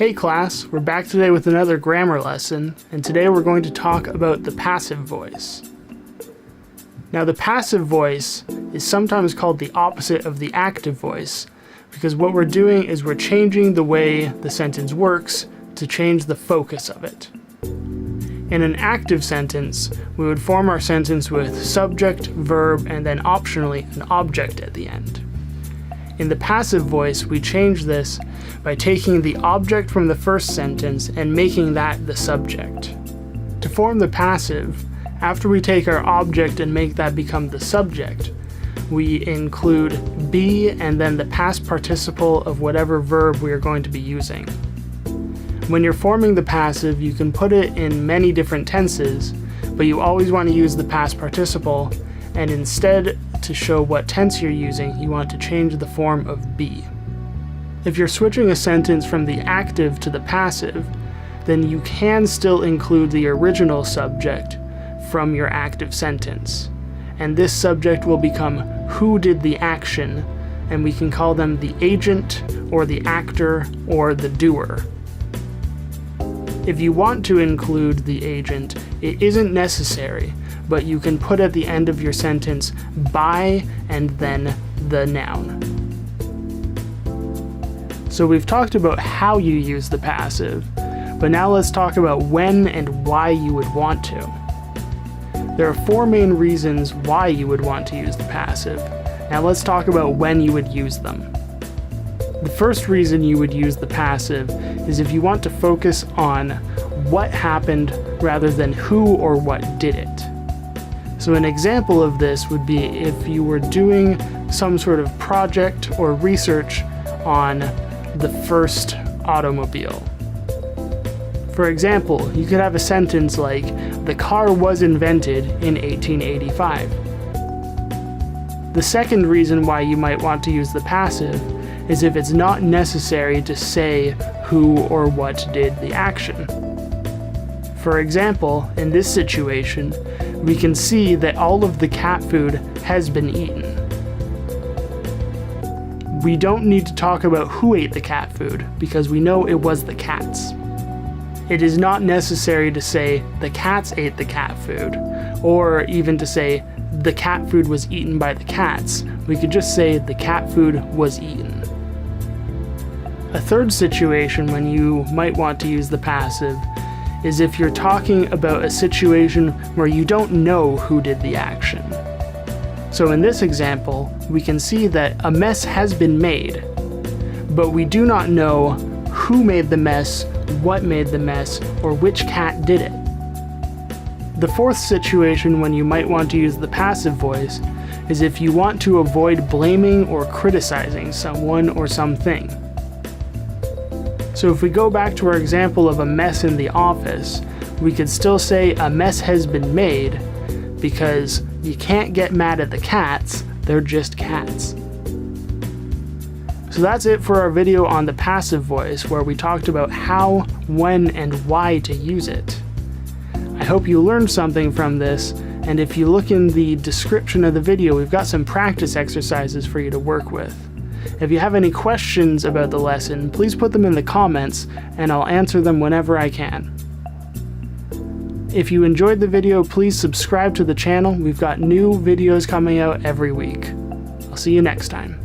Hey class, we're back today with another grammar lesson, and today we're going to talk about the passive voice. Now the passive voice is sometimes called the opposite of the active voice, because what we're doing is we're changing the way the sentence works to change the focus of it. In an active sentence, we would form our sentence with subject, verb, and then optionally an object at the end. In the passive voice, we change this by taking the object from the first sentence and making that the subject. To form the passive, after we take our object and make that become the subject, we include be and then the past participle of whatever verb we are going to be using. When you're forming the passive, you can put it in many different tenses, but you always want to use the past participle, and instead, to show what tense you're using, you want to change the form of be. If you're switching a sentence from the active to the passive, then you can still include the original subject from your active sentence. And this subject will become who did the action, and we can call them the agent, or the actor, or the doer. If you want to include the agent, it isn't necessary, but you can put at the end of your sentence by and then the noun. So we've talked about how you use the passive, but now let's talk about when and why you would want to. There are four main reasons why you would want to use the passive. Now let's talk about when you would use them. The first reason you would use the passive is if you want to focus on what happened rather than who or what did it. So an example of this would be if you were doing some sort of project or research on the first automobile. For example, you could have a sentence like, "The car was invented in 1885. The second reason why you might want to use the passive is if it's not necessary to say who or what did the action. For example, in this situation, we can see that all of the cat food has been eaten. We don't need to talk about who ate the cat food because we know it was the cats. It is not necessary to say the cats ate the cat food, or even to say the cat food was eaten by the cats. We could just say the cat food was eaten. A third situation when you might want to use the passive is if you're talking about a situation where you don't know who did the action. So in this example, we can see that a mess has been made, but we do not know who made the mess, what made the mess, or which cat did it. The fourth situation when you might want to use the passive voice is if you want to avoid blaming or criticizing someone or something. So if we go back to our example of a mess in the office, we could still say a mess has been made because you can't get mad at the cats, they're just cats. So that's it for our video on the passive voice, where we talked about how, when, and why to use it. I hope you learned something from this, and if you look in the description of the video, we've got some practice exercises for you to work with. If you have any questions about the lesson, please put them in the comments, and I'll answer them whenever I can. If you enjoyed the video, please subscribe to the channel. We've got new videos coming out every week. I'll see you next time.